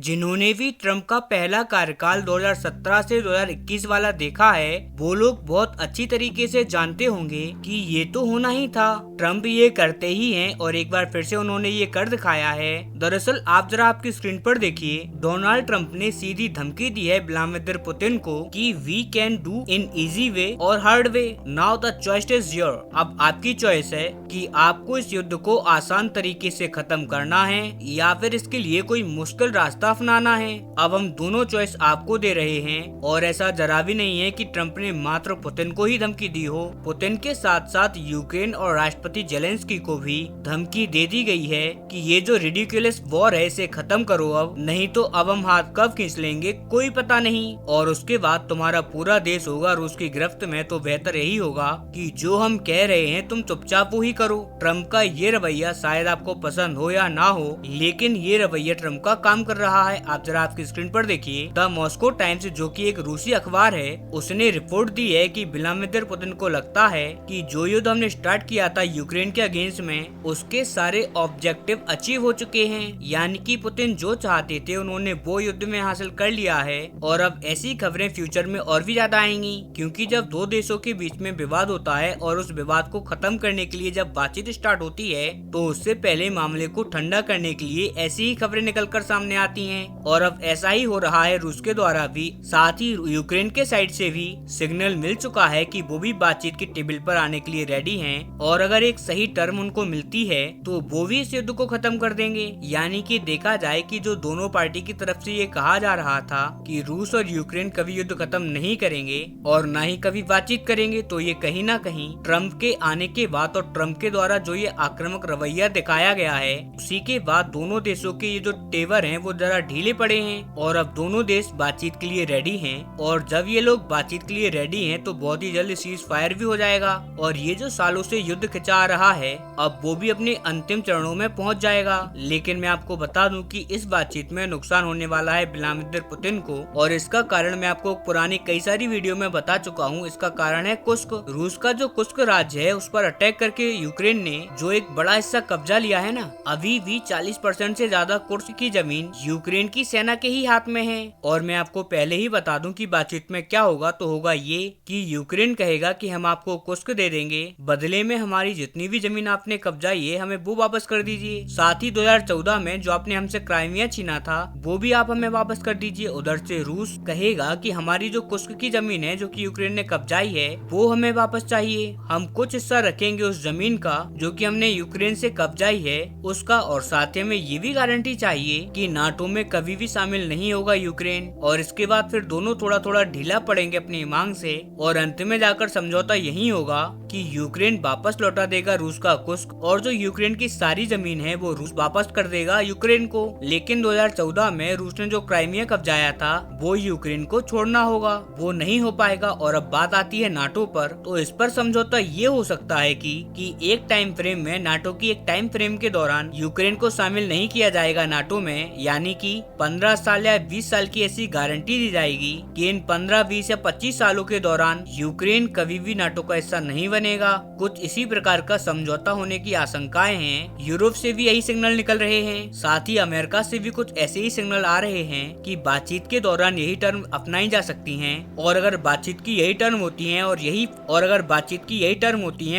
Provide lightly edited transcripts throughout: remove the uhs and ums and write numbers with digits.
जिन्होंने भी ट्रम्प का पहला कार्यकाल 2017 से 2021 वाला देखा है वो लोग बहुत अच्छी तरीके से जानते होंगे कि ये तो होना ही था। ट्रम्प ये करते ही हैं और एक बार फिर से उन्होंने ये कर दिखाया है। दरअसल आप जरा आपकी स्क्रीन पर देखिए, डोनाल्ड ट्रम्प ने सीधी धमकी दी है व्लादिमीर पुतिन को कि we can do in easy way और hard way, now the choice is your. अब आपकी चॉइस है कि आपको इस युद्ध को आसान तरीके से खत्म करना है या फिर इसके लिए कोई मुश्किल रास्ता अपनाना है। अब हम दोनों चॉइस आपको दे रहे हैं और ऐसा जरा भी नहीं है कि ट्रम्प ने मात्र पुतिन को ही धमकी दी हो। पुतिन के साथ साथ यूक्रेन और राष्ट्रपति जेलेंस्की को भी धमकी दे दी गई है कि ये जो रिडिकुलस वॉर है इसे खत्म करो अब, नहीं तो अब हम हाथ कब खींच लेंगे कोई पता नहीं, और उसके बाद तुम्हारा पूरा देश होगा रूस की गिरफ्त में। तो बेहतर यही होगा कि जो हम कह रहे हैं तुम चुपचाप वो ही करो। ट्रम्प का ये रवैया शायद आपको पसंद हो या ना हो, लेकिन ये रवैया ट्रम्प का काम कर रहा है। आप जरा आपकी स्क्रीन पर देखिए, द मॉस्को टाइम्स जो कि एक रूसी अखबार है उसने रिपोर्ट दी है कि व्लादिमीर पुतिन को लगता है कि जो युद्ध हमने स्टार्ट किया था यूक्रेन के अगेंस्ट में उसके सारे ऑब्जेक्टिव अचीव हो चुके हैं, यानी कि पुतिन जो चाहते थे उन्होंने वो युद्ध में हासिल कर लिया है। और अब ऐसी खबरें फ्यूचर में और भी ज्यादा आएंगी, क्योंकि जब दो देशों के बीच में विवाद होता है और उस विवाद को खत्म करने के लिए जब बातचीत स्टार्ट होती है तो उससे पहले मामले को ठंडा करने के लिए ऐसी ही खबरें निकल कर सामने आती हैं। और अब ऐसा ही हो रहा है रूस के द्वारा भी, साथ ही यूक्रेन के साइड से भी सिग्नल मिल चुका है कि वो भी बातचीत की टेबल पर आने के लिए रेडी हैं। और अगर एक सही टर्म उनको मिलती है तो वो भी इस युद्ध को खत्म कर देंगे। यानी कि देखा जाए कि जो दोनों पार्टी की तरफ से ये कहा जा रहा था कि रूस और यूक्रेन कभी युद्ध खत्म नहीं करेंगे और न ही कभी बातचीत करेंगे, तो ये कहीं ना कहीं ट्रम्प के आने के बाद और ट्रम्प के द्वारा जो ये आक्रामक रवैया दिखाया गया है उसी के बाद दोनों देशों के ये जो तेवर हैं वो जरा ढीले पड़े हैं और अब दोनों देश बातचीत के लिए रेडी हैं। और जब ये लोग बातचीत के लिए रेडी हैं तो बहुत ही जल्द सीज फायर भी हो जाएगा और ये जो सालों से युद्ध खिंचा आ रहा है अब वो भी अपने अंतिम चरणों में पहुंच जाएगा। लेकिन मैं आपको बता दूं कि इस बातचीत में नुकसान होने वाला है व्लादिमीर पुतिन को, और इसका कारण मैं आपको पुरानी कई सारी वीडियो में बता चुका हूँ। इसका कारण है कुस्क। रूस का जो कुस्क राज्य है उस पर अटैक करके यूक्रेन ने जो एक बड़ा हिस्सा कब्जा लिया है ना, अभी भी 40% से ज्यादा कुर्स्क की जमीन यूक्रेन की सेना के ही हाथ में है। और मैं आपको पहले ही बता दूं कि बातचीत में क्या होगा, तो होगा ये कि यूक्रेन कहेगा कि हम आपको कुस्क दे देंगे, बदले में हमारी जितनी भी जमीन आपने कब्जाई है हमें वो वापस कर दीजिए। साथ ही 2014 में जो आपने हमसे क्राइमिया छीना था वो भी आप हमें वापस कर दीजिए। उधर से रूस कहेगा कि हमारी जो कुस्क की जमीन है जो कि यूक्रेन ने कब्जाई है वो हमें वापस चाहिए। हम कुछ हिस्सा रखेंगे उस जमीन का जो कि हमने यूक्रेन से कब्जाई है उसका, और साथ में ये भी गारंटी चाहिए कि नाटो में कभी भी शामिल नहीं होगा यूक्रेन। और इसके बाद फिर दोनों थोड़ा थोड़ा ढीला पड़ेंगे अपनी मांग से और अंत में जाकर समझौता यही होगा कि यूक्रेन वापस लौटा देगा रूस का कुस्क और जो यूक्रेन की सारी जमीन है वो रूस वापस कर देगा यूक्रेन को। लेकिन 2014 में रूस ने जो क्राइमिया कब्जाया था वो यूक्रेन को छोड़ना होगा, वो नहीं हो पाएगा। और अब बात आती है नाटो पर, तो इस पर समझौता ये हो सकता है कि एक टाइम फ्रेम में, नाटो की एक टाइम फ्रेम के दौरान यूक्रेन को शामिल नहीं किया जाएगा नाटो में, यानी कि 15 साल या 20 साल की ऐसी गारंटी दी जाएगी कि इन 15, 20 या 25 सालों के दौरान यूक्रेन कभी भी नाटो का हिस्सा नहीं बनेगा। कुछ इसी प्रकार का समझौता होने की आशंकाएं हैं। यूरोप से भी यही सिग्नल निकल रहे हैं, साथ ही अमेरिका से भी कुछ ऐसे ही सिग्नल आ रहे हैं कि बातचीत के दौरान यही टर्म अपनाई जा सकती हैं। और अगर बातचीत की यही टर्म होती हैं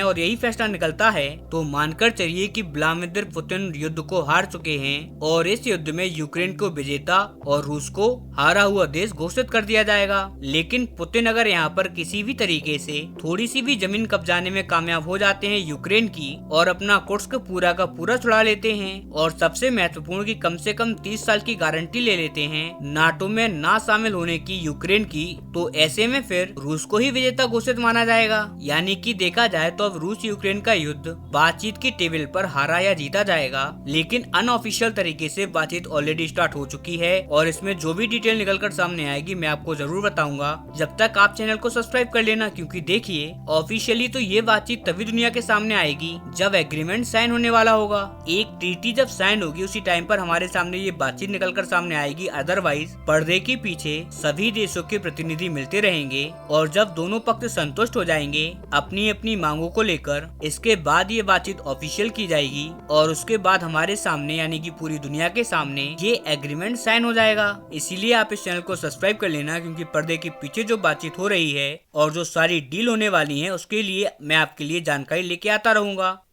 और यही फैसला निकलता है तो मानकर चलिए कि व्लादिमीर पुतिन युद्ध को हार चुके हैं और इस युद्ध में यूक्रेन को विजेता और रूस को हारा हुआ देश घोषित कर दिया जाएगा। लेकिन पुतिन अगर यहाँ पर किसी भी तरीके से थोड़ी सी भी जमीन कब्जाने में कामयाब हो जाते हैं यूक्रेन की और अपना कुर्स्क पूरा का पूरा छुड़ा लेते हैं और सबसे महत्वपूर्ण की कम से कम 30 साल की गारंटी ले लेते हैं नाटो में ना शामिल होने की यूक्रेन की, तो ऐसे में फिर रूस को ही विजेता घोषित माना जाएगा। यानी कि देखा जाए तो अब रूस यूक्रेन का युद्ध बातचीत की टेबल पर हारा या जीता जाएगा, लेकिन अनऑफिशियल तरीके से बातचीत ऑलरेडी स्टार्ट हो चुकी है और इसमें जो भी डिटेल निकल कर सामने आएगी मैं आपको जरूर बताऊंगा। जब तक आप चैनल को सब्सक्राइब कर लेना, क्योंकि देखिए ऑफिशियली तो ये बातचीत तभी दुनिया के सामने आएगी जब एग्रीमेंट साइन होने वाला होगा। एक ट्रीटी जब साइन होगी उसी टाइम पर हमारे सामने ये बातचीत निकल कर सामने आएगी। अदरवाइज पर्दे के पीछे सभी देशों के प्रतिनिधि मिलते रहेंगे और जब दोनों पक्ष संतुष्ट हो जाएंगे अपनी अपनी मांगों को लेकर, इसके बाद ये बातचीत ऑफिशियल की जाएगी और उसके बाद हमारे सामने यानी कि पूरी दुनिया के सामने ये एग्रीमेंट साइन हो जाएगा। इसीलिए आप इस चैनल को सब्सक्राइब कर लेना, क्योंकि पर्दे के पीछे जो बातचीत हो रही है और जो सारी डील होने वाली है उसके लिए मैं आपके लिए जानकारी लेके आता रहूंगा।